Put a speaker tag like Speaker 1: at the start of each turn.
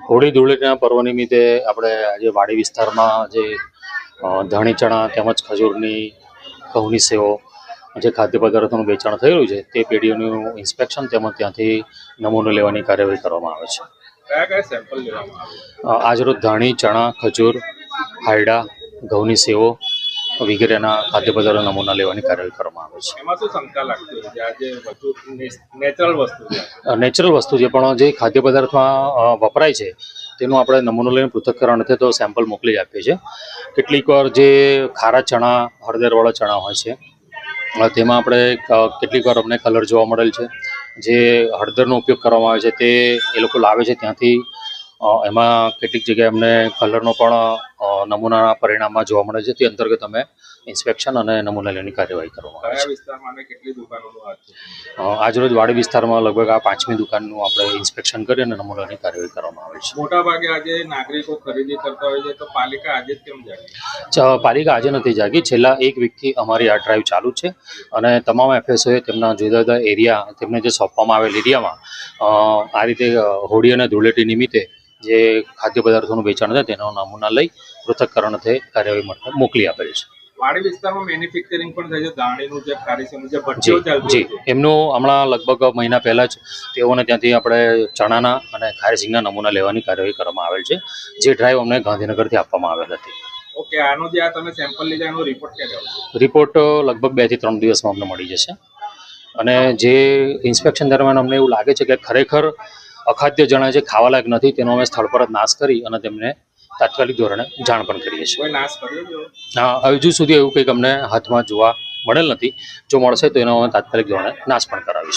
Speaker 1: હોળી ધૂળેટીના પર્વ નિમિત્તે આપણે આજે વાડી વિસ્તારમાં જે ધાણી ચણા તેમજ ખજૂરની ઘઉંની સેવો જે ખાદ્ય પદાર્થોનું વેચાણ થઈ રહ્યું છે તે પેઢીઓનું ઇન્સ્પેક્શન તેમજ ત્યાંથી નમૂનો લેવાની કાર્યવાહી કરવામાં આવે છે.
Speaker 2: કયા કયા સેમ્પલ લેવામાં આવે?
Speaker 1: આજરોજ ધાણી ચણા ખજૂર હાયડા ઘઉંની સેવો વગેરેના ખાદ્ય પદાર્થો નમૂના લેવાની કાર્યવાહી કરવામાં આવે છે.
Speaker 2: એમાં શું શંકા લાગતી હોય છે? આજે બધું નેચરલ વસ્તુ છે,
Speaker 1: નેચરલ વસ્તુ છે, પણ જે ખાદ્ય પદાર્થમાં વપરાય છે તેનું આપણે નમૂનો લઈને પૃથ્થકરણ અર્થે તો સેમ્પલ મોકલી આપીએ છીએ. કેટલીક વાર જે ખારા ચણા હળદરવાળા ચણા હોય છે તેમાં આપણે કેટલીક વાર અમને કલર જોવા મળેલ છે. જે હળદરનો ઉપયોગ કરવામાં આવે છે તે એ લોકો લાવે છે ત્યાંથી એમાં કેટલીક જગ્યાએ અમને કલરનો પણ નમૂનાના પરિણામમાં જોવા મળે છે. તે અંતર્ગત અમે ઇન્સ્પેક્શન અને નમૂના લેવાની કાર્યવાહી કરવામાં આવે
Speaker 2: કયા
Speaker 1: છે.
Speaker 2: વિસ્તારમાં અને કેટલી દુકાનોનું હાથ છે?
Speaker 1: આજરોજ વાડી વિસ્તારમાં લગભગ આ 5મી દુકાનનું આપણે ઇન્સ્પેક્શન કરી અને નમૂનાની કાર્યવાહી કરવામાં આવે છે.
Speaker 2: મોટા ભાગે આજે નાગરિકો ખરીદી કરતા હોય છે, તો પાલિકા આજે જ કેમ જાગી?
Speaker 1: પાલિકા આજે નથી જાગી. છેલ્લા એક વીકથી અમારી આ ડ્રાઈવ ચાલુ છે અને તમામ એફએસઓએ તેમના જુદા જુદા એરિયા તેમને જે સોંપવામાં આવેલ એરિયામાં આ રીતે હોળી અને ધૂળેટી નિમિત્તે જે ખાદ્ય પદાર્થોનું વેચાણ છે તેનો નમૂના લઈ પૃથ્થકરણ થઈ કાર્યવાહી માટે મોકલી આપેલ છે.
Speaker 2: વાડી વિસ્તારમાં મેન્યુફેક્ચરિંગ પણ થાય છે, ધાણીનું જે ખારીસીનું જે ભઠ્ઠીઓ ચાલતી
Speaker 1: જી,
Speaker 2: હોય છે.
Speaker 1: એમનું હમણાં લગભગ મહિના પહેલાં જ તેઓને ત્યાંથી આપણે ચણાના અને ખારીસિંગના નમૂના લેવાની કાર્યવાહી કરવામાં આવેલ છે. જે ડ્રાઈવ અમને ગાંધીનગરથી આપવામાં આવેલ હતી.
Speaker 2: ઓકે, આનો જે આ તમે સેમ્પલ લીધા એનો રિપોર્ટ ક્યારે આવશે?
Speaker 1: રિપોર્ટ લગભગ 2 થી 3 દિવસમાં અમને મળી જશે. અને જે ઇન્સ્પેક્શન દરમિયાન અમને એવું લાગે છે કે ખરેખર અખાદ્ય જણાય છે, ખાવાલાયક નથી, તેનો અમે સ્થળ પર જ નાશ કરી અને તેમને તાત્કાલિક ધોરણે જાણ પણ કરીએ છીએ.
Speaker 2: કોઈ નાશ કર્યો છે?
Speaker 1: હજુ સુધી એવું કંઈક અમને હાથમાં જોવા મળેલ નથી. જો મળશે તો એનો અમે તાત્કાલિક ધોરણે નાશ પણ કરાવીશું.